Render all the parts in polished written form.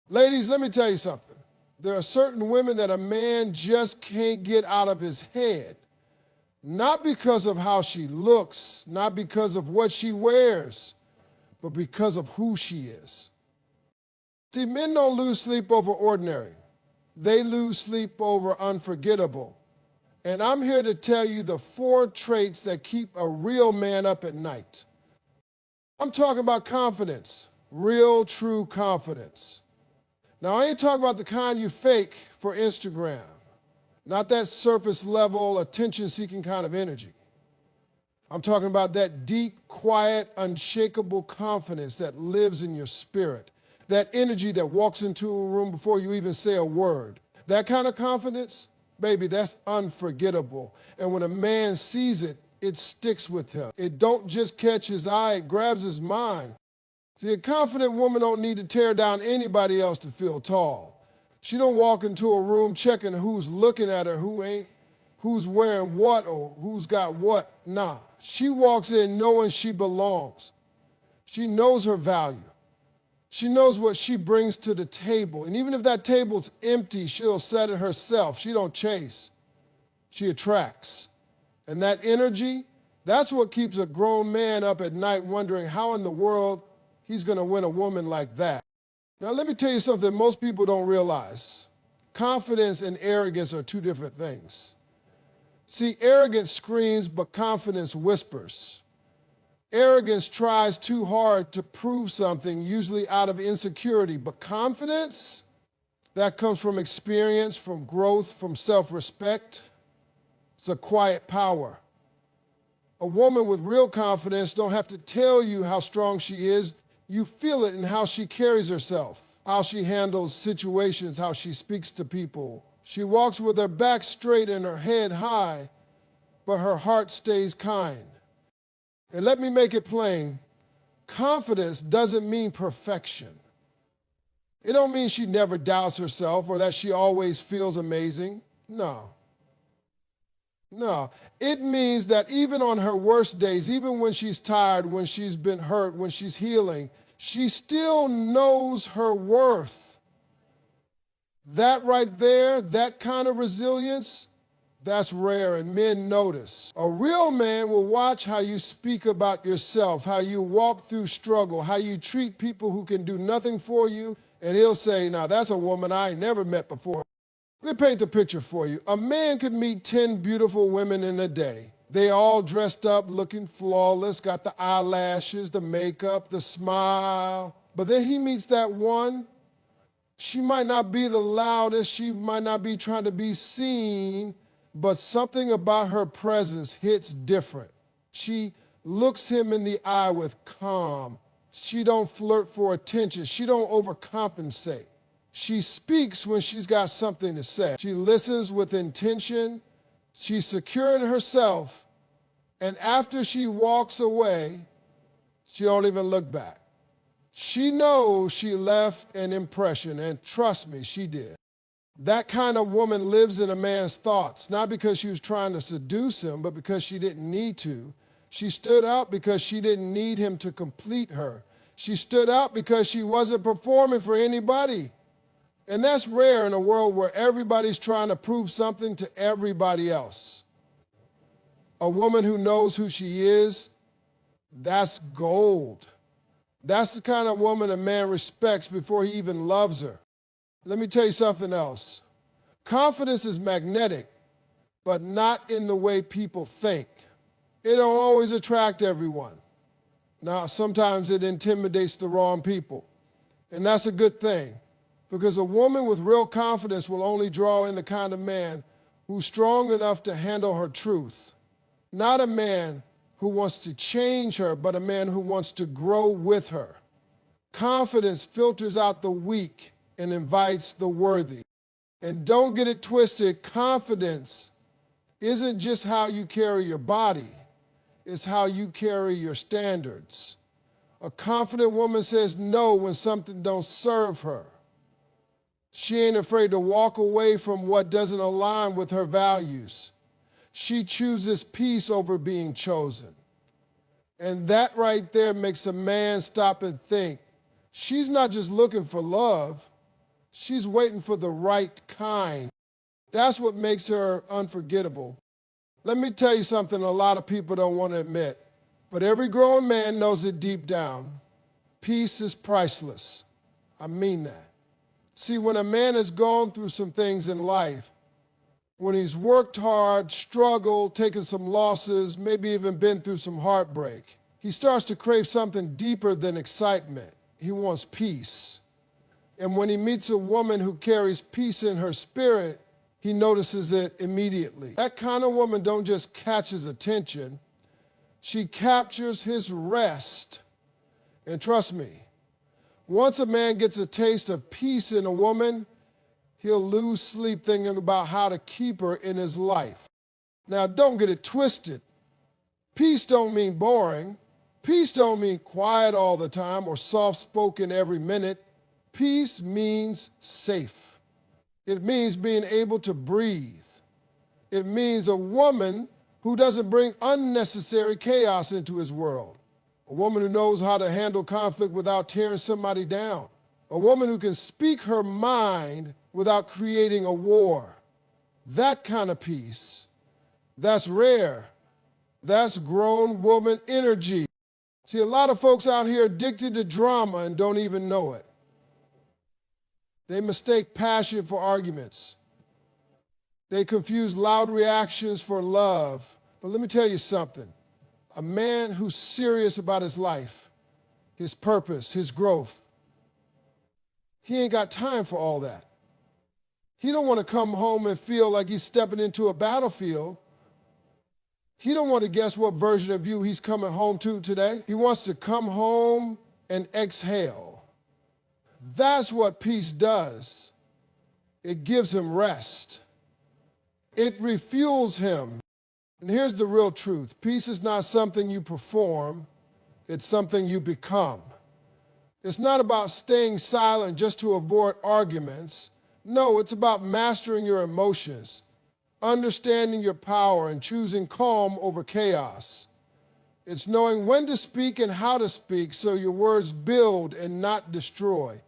Ladies, let me tell you something. There are certain women that a man just can't get out of his head. Not because of how she looks, not because of what she wears, but because of who she is. See, men don't lose sleep over ordinary. They lose sleep over unforgettable. And I'm here to tell you the 4 traits that keep a real man up at night. I'm talking about confidence, real, true confidence. Now, I ain't talking about the kind you fake for Instagram, not that surface level, attention-seeking kind of energy. I'm talking about that deep, quiet, unshakable confidence that lives in your spirit, that energy that walks into a room before you even say a word. That kind of confidence, baby, that's unforgettable. And when a man sees it, it sticks with him. It don't just catch his eye, it grabs his mind. See, a confident woman don't need to tear down anybody else to feel tall. She don't walk into a room checking who's looking at her, who ain't, who's wearing what, or who's got what. Nah, she walks in knowing she belongs. She knows her value. She knows what she brings to the table. And even if that table's empty, she'll set it herself. She don't chase. She attracts. And that energy, that's what keeps a grown man up at night wondering how in the world he's going to win a woman like that. Now, let me tell you something most people don't realize. Confidence and arrogance are 2 different things. See, arrogance screams, but confidence whispers. Arrogance tries too hard to prove something, usually out of insecurity, but confidence, that comes from experience, from growth, from self-respect. It's a quiet power. A woman with real confidence don't have to tell you how strong she is. You feel it in how she carries herself, how she handles situations, how she speaks to people. She walks with her back straight and her head high, but her heart stays kind. And let me make it plain, confidence doesn't mean perfection. It don't mean she never doubts herself or that she always feels amazing. No. No, it means that even on her worst days, even when she's tired, when she's been hurt, when she's healing, she still knows her worth. That right there, that kind of resilience, that's rare and men notice. A real man will watch how you speak about yourself, how you walk through struggle, how you treat people who can do nothing for you, and he'll say, now that's a woman I ain't never met before. Let me paint the picture for you. A man could meet 10 beautiful women in a day. They all dressed up, looking flawless, got the eyelashes, the makeup, the smile. But then he meets that one. She might not be the loudest, she might not be trying to be seen, but something about her presence hits different. She looks him in the eye with calm. She don't flirt for attention. She don't overcompensate. She speaks when she's got something to say. She listens with intention. She's secure in herself. And after she walks away, she don't even look back. She knows she left an impression, and trust me, she did. That kind of woman lives in a man's thoughts, not because she was trying to seduce him, but because she didn't need to. She stood out because she didn't need him to complete her. She stood out because she wasn't performing for anybody. And that's rare in a world where everybody's trying to prove something to everybody else. A woman who knows who she is, that's gold. That's the kind of woman a man respects before he even loves her. Let me tell you something else. Confidence is magnetic, but not in the way people think. It don't always attract everyone. Now, sometimes it intimidates the wrong people, and that's a good thing. Because a woman with real confidence will only draw in the kind of man who's strong enough to handle her truth. Not a man who wants to change her, but a man who wants to grow with her. Confidence filters out the weak and invites the worthy. And don't get it twisted, confidence isn't just how you carry your body, it's how you carry your standards. A confident woman says no when something don't serve her. She ain't afraid to walk away from what doesn't align with her values. She chooses peace over being chosen. And that right there makes a man stop and think, she's not just looking for love, She's waiting for the right kind. That's what makes her unforgettable. Let me tell you something a lot of people don't want to admit, but every grown man knows it deep down. Peace is priceless. I mean that. See, when a man has gone through some things in life, when he's worked hard, struggled, taken some losses, maybe even been through some heartbreak, he starts to crave something deeper than excitement. He wants peace. And when he meets a woman who carries peace in her spirit, he notices it immediately. That kind of woman don't just catch his attention, she captures his rest. And trust me, once a man gets a taste of peace in a woman, he'll lose sleep thinking about how to keep her in his life. Now, don't get it twisted. Peace don't mean boring. Peace don't mean quiet all the time or soft-spoken every minute. Peace means safe. It means being able to breathe. It means a woman who doesn't bring unnecessary chaos into his world. A woman who knows how to handle conflict without tearing somebody down. A woman who can speak her mind without creating a war. That kind of peace, that's rare. That's grown woman energy. See, a lot of folks out here addicted to drama and don't even know it. They mistake passion for arguments. They confuse loud reactions for love. But let me tell you something. A man who's serious about his life, his purpose, his growth, he ain't got time for all that. He don't want to come home and feel like he's stepping into a battlefield. He don't want to guess what version of you he's coming home to today. He wants to come home and exhale. That's what peace does. It gives him rest. It refuels him. And here's the real truth. Peace is not something you perform. It's something you become. It's not about staying silent just to avoid arguments. No, it's about mastering your emotions, understanding your power, and choosing calm over chaos. It's knowing when to speak and how to speak so your words build and not destroy.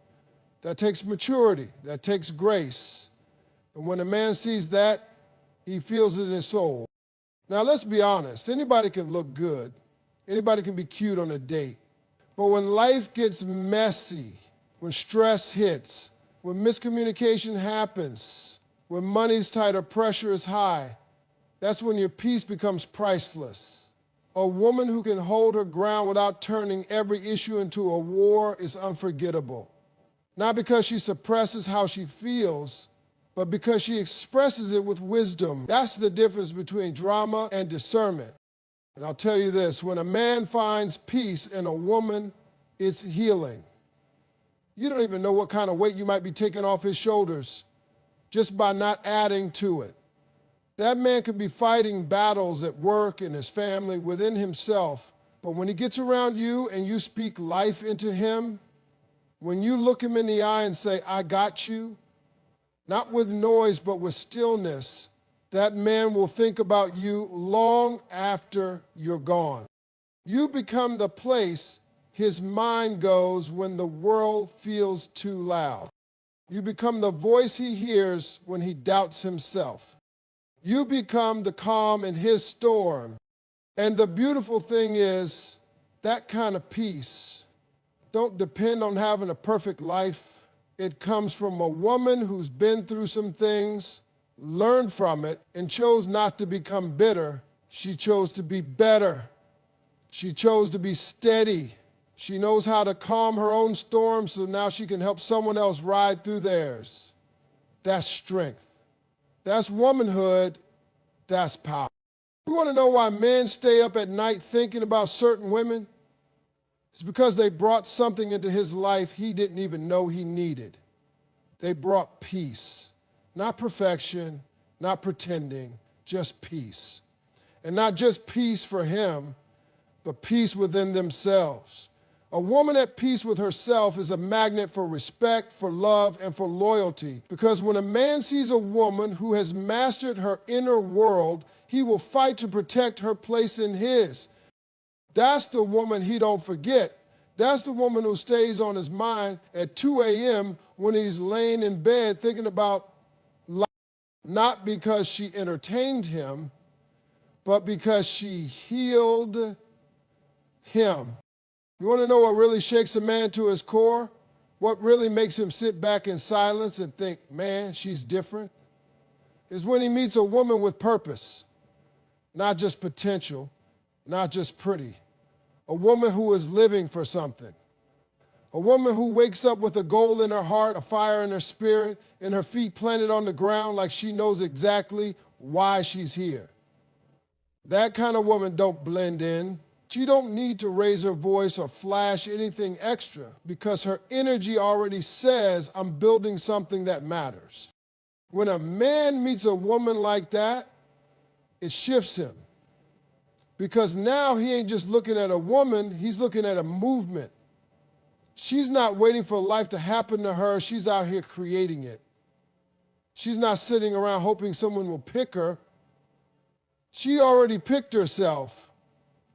That takes maturity. That takes grace. And when a man sees that, he feels it in his soul. Now, let's be honest. Anybody can look good. Anybody can be cute on a date. But when life gets messy, when stress hits, when miscommunication happens, when money's tight or pressure is high, that's when your peace becomes priceless. A woman who can hold her ground without turning every issue into a war is unforgettable. Not because she suppresses how she feels, but because she expresses it with wisdom. That's the difference between drama and discernment. And I'll tell you this, when a man finds peace in a woman, it's healing. You don't even know what kind of weight you might be taking off his shoulders just by not adding to it. That man could be fighting battles at work, in his family, within himself. But when he gets around you and you speak life into him, when you look him in the eye and say, I got you, not with noise, but with stillness, that man will think about you long after you're gone. You become the place his mind goes when the world feels too loud. You become the voice he hears when he doubts himself. You become the calm in his storm. And the beautiful thing is, that kind of peace don't depend on having a perfect life. It comes from a woman who's been through some things, learned from it, and chose not to become bitter. She chose to be better. She chose to be steady. She knows how to calm her own storm so now she can help someone else ride through theirs. That's strength. That's womanhood. That's power. You want to know why men stay up at night thinking about certain women? It's because they brought something into his life he didn't even know he needed. They brought peace. Not perfection, not pretending, just peace. And not just peace for him, but peace within themselves. A woman at peace with herself is a magnet for respect, for love, and for loyalty. Because when a man sees a woman who has mastered her inner world, he will fight to protect her place in his. That's the woman he don't forget. That's the woman who stays on his mind at 2 a.m. when he's laying in bed thinking about life, not because she entertained him, but because she healed him. You want to know what really shakes a man to his core? What really makes him sit back in silence and think, man, she's different? Is when he meets a woman with purpose, not just potential, not just pretty. A woman who is living for something. A woman who wakes up with a goal in her heart, a fire in her spirit, and her feet planted on the ground like she knows exactly why she's here. That kind of woman don't blend in. She don't need to raise her voice or flash anything extra because her energy already says, I'm building something that matters. When a man meets a woman like that, it shifts him. Because now he ain't just looking at a woman, he's looking at a movement. She's not waiting for life to happen to her, she's out here creating it. She's not sitting around hoping someone will pick her. She already picked herself.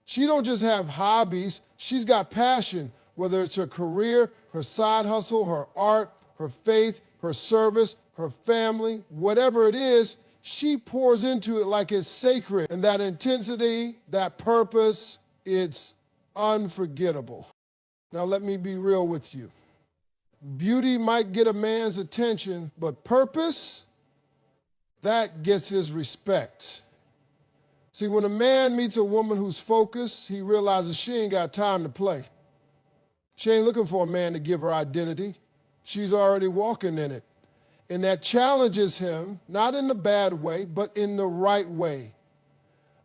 She don't just have hobbies, she's got passion, whether it's her career, her side hustle, her art, her faith, her service, her family, whatever it is, she pours into it like it's sacred. And that intensity, that purpose, it's unforgettable. Now let me be real with you. Beauty might get a man's attention, but purpose, that gets his respect. See, when a man meets a woman who's focused, he realizes she ain't got time to play. She ain't looking for a man to give her identity. She's already walking in it. And that challenges him, not in the bad way, but in the right way.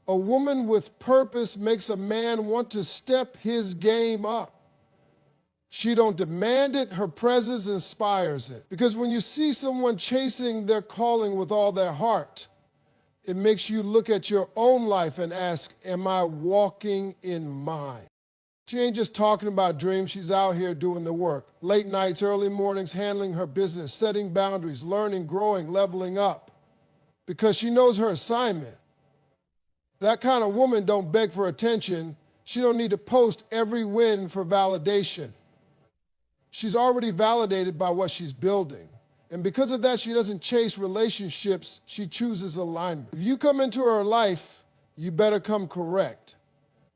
A woman with purpose makes a man want to step his game up. She don't demand it, her presence inspires it. Because when you see someone chasing their calling with all their heart, it makes you look at your own life and ask, am I walking in mine? She ain't just talking about dreams, she's out here doing the work. Late nights, early mornings, handling her business, setting boundaries, learning, growing, leveling up. Because she knows her assignment. That kind of woman don't beg for attention. She don't need to post every win for validation. She's already validated by what she's building. And because of that, she doesn't chase relationships, she chooses alignment. If you come into her life, you better come correct,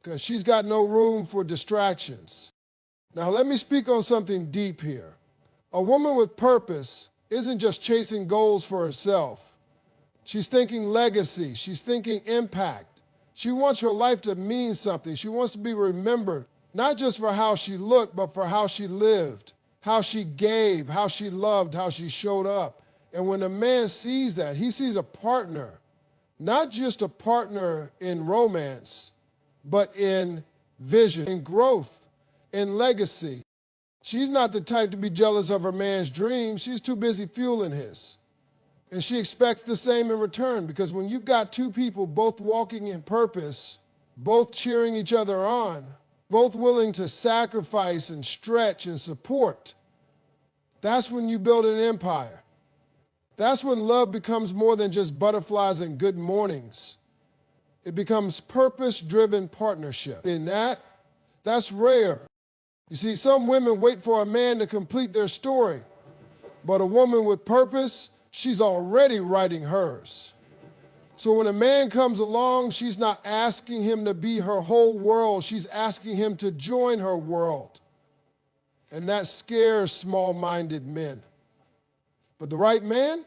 because she's got no room for distractions. Now let me speak on something deep here. A woman with purpose isn't just chasing goals for herself. She's thinking legacy, she's thinking impact. She wants her life to mean something. She wants to be remembered, not just for how she looked, but for how she lived, how she gave, how she loved, how she showed up. And when a man sees that, he sees a partner, not just a partner in romance, but in vision, in growth, in legacy. She's not the type to be jealous of her man's dreams. She's too busy fueling his. And she expects the same in return, because when you've got two people both walking in purpose, both cheering each other on, both willing to sacrifice and stretch and support, that's when you build an empire. That's when love becomes more than just butterflies and good mornings. It becomes purpose-driven partnership. And that's rare. You see, some women wait for a man to complete their story, but a woman with purpose, she's already writing hers. So when a man comes along, she's not asking him to be her whole world. She's asking him to join her world. And that scares small-minded men. But the right man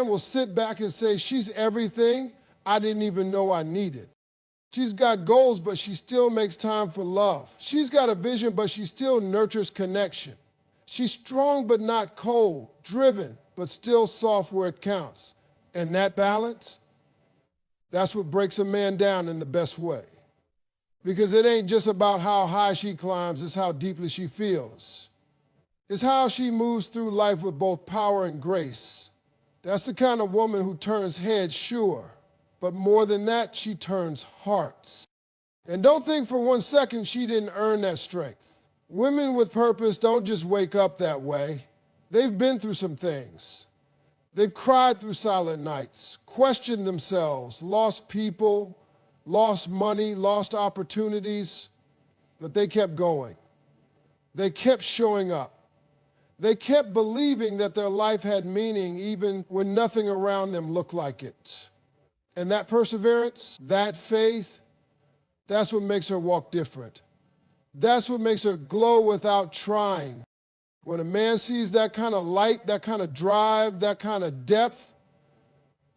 will sit back and say, she's everything I didn't even know I needed. She's got goals, but she still makes time for love. She's got a vision, but she still nurtures connection. She's strong, but not cold, driven, but still soft where it counts. And that balance, that's what breaks a man down in the best way. Because it ain't just about how high she climbs, it's how deeply she feels. It's how she moves through life with both power and grace. That's the kind of woman who turns heads, sure, but more than that, she turns hearts. And don't think for 1 second she didn't earn that strength. Women with purpose don't just wake up that way. They've been through some things. They've cried through silent nights, questioned themselves, lost people, lost money, lost opportunities. but they kept going. They kept showing up. They kept believing that their life had meaning even when nothing around them looked like it. And that perseverance, that faith, that's what makes her walk different. That's what makes her glow without trying. When a man sees that kind of light, that kind of drive, that kind of depth,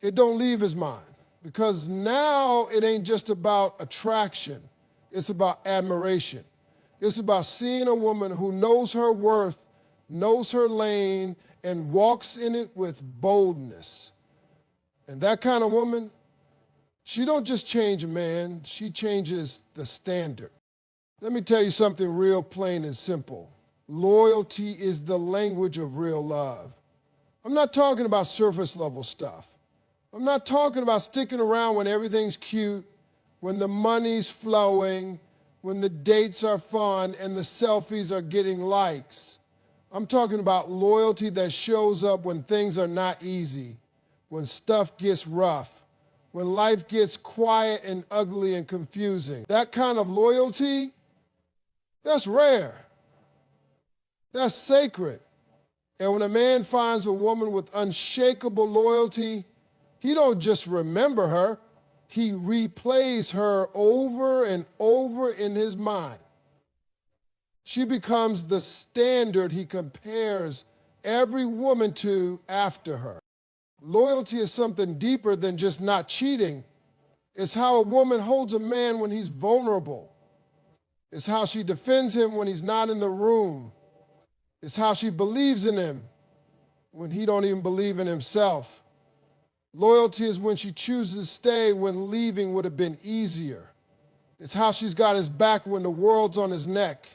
it don't leave his mind. Because now it ain't just about attraction. It's about admiration. It's about seeing a woman who knows her worth, knows her lane, and walks in it with boldness. And that kind of woman, she don't just change a man, she changes the standard. Let me tell you something real plain and simple. Loyalty is the language of real love. I'm not talking about surface level stuff. I'm not talking about sticking around when everything's cute, when the money's flowing, when the dates are fun and the selfies are getting likes. I'm talking about loyalty that shows up when things are not easy, when stuff gets rough, when life gets quiet and ugly and confusing. That kind of loyalty, that's rare. That's sacred. And when a man finds a woman with unshakable loyalty, he don't just remember her, he replays her over and over in his mind. She becomes the standard he compares every woman to after her. Loyalty is something deeper than just not cheating. It's how a woman holds a man when he's vulnerable. It's how she defends him when he's not in the room. It's how she believes in him when he don't even believe in himself. Loyalty is when she chooses to stay when leaving would have been easier. It's how she's got his back when the world's on his neck.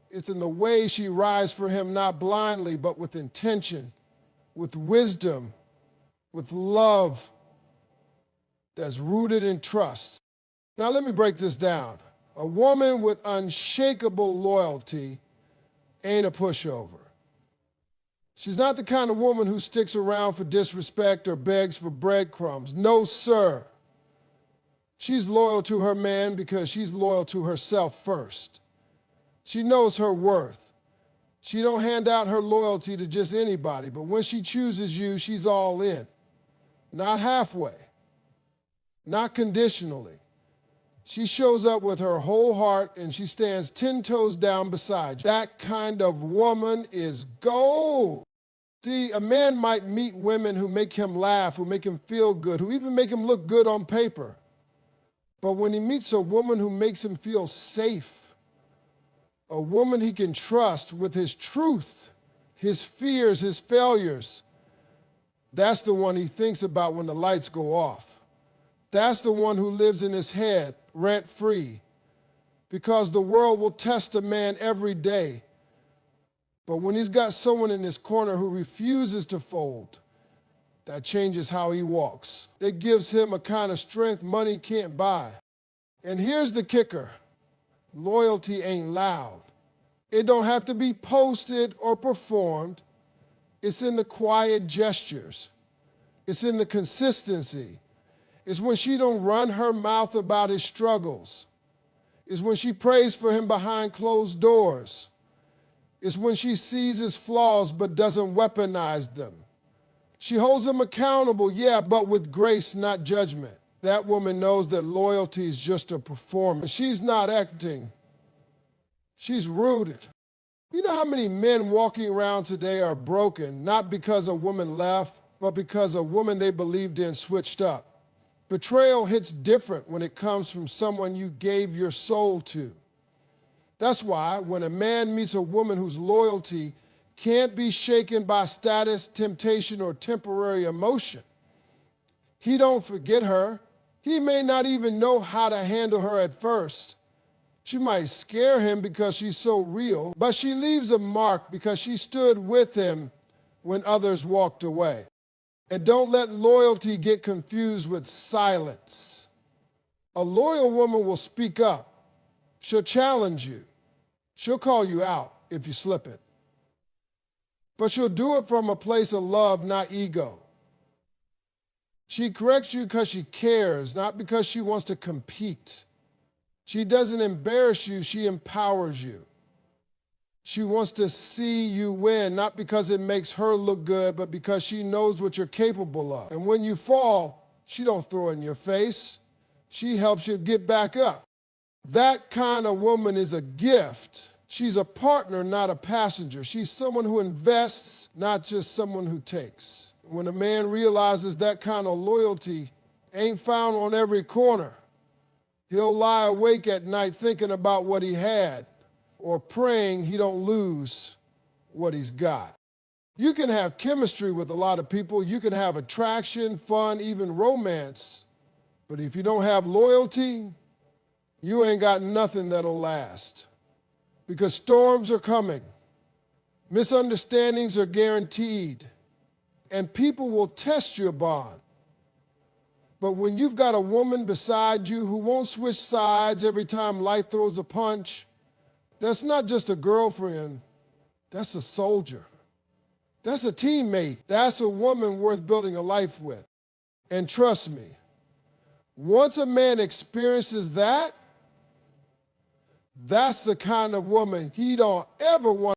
It's in the way she rides for him, not blindly, but with intention, with wisdom, with love that's rooted in trust. Now let me break this down. A woman with unshakable loyalty ain't a pushover. She's not the kind of woman who sticks around for disrespect or begs for breadcrumbs. No, sir. She's loyal to her man because she's loyal to herself first. She knows her worth. She don't hand out her loyalty to just anybody, but when she chooses you, she's all in. Not halfway, not conditionally. She shows up with her whole heart and she stands 10 toes down beside you. That kind of woman is gold. See, a man might meet women who make him laugh, who make him feel good, who even make him look good on paper. But when he meets a woman who makes him feel safe, a woman he can trust with his truth, his fears, his failures, that's the one he thinks about when the lights go off. That's the one who lives in his head rent-free, because the world will test a man every day. But when he's got someone in his corner who refuses to fold, that changes how he walks. It gives him a kind of strength money can't buy. And here's the kicker. Loyalty ain't loud. It don't have to be posted or performed. It's in the quiet gestures. It's in the consistency. It's when she don't run her mouth about his struggles. It's when she prays for him behind closed doors. It's when she sees his flaws but doesn't weaponize them. She holds him accountable, yeah, but with grace, not judgment. That woman knows that loyalty is just a performance. She's not acting. She's rooted. You know how many men walking around today are broken, not because a woman left, but because a woman they believed in switched up? Betrayal hits different when it comes from someone you gave your soul to. That's why when a man meets a woman whose loyalty can't be shaken by status, temptation, or temporary emotion, he don't forget her. He may not even know how to handle her at first. She might scare him because she's so real, but she leaves a mark because she stood with him when others walked away. And don't let loyalty get confused with silence. A loyal woman will speak up. She'll challenge you. She'll call you out if you slip it. But she'll do it from a place of love, not ego. She corrects you because she cares, not because she wants to compete. She doesn't embarrass you, she empowers you. She wants to see you win, not because it makes her look good, but because she knows what you're capable of. And when you fall, she don't throw it in your face. She helps you get back up. That kind of woman is a gift. She's a partner, not a passenger. She's someone who invests, not just someone who takes. When a man realizes that kind of loyalty ain't found on every corner, he'll lie awake at night thinking about what he had or praying he don't lose what he's got. You can have chemistry with a lot of people. You can have attraction, fun, even romance. But if you don't have loyalty, you ain't got nothing that'll last. Because storms are coming. Misunderstandings are guaranteed. And people will test your bond. But when you've got a woman beside you who won't switch sides every time life throws a punch, that's not just a girlfriend, that's a soldier. That's a teammate. That's a woman worth building a life with. And trust me, once a man experiences that, that's the kind of woman he don't ever want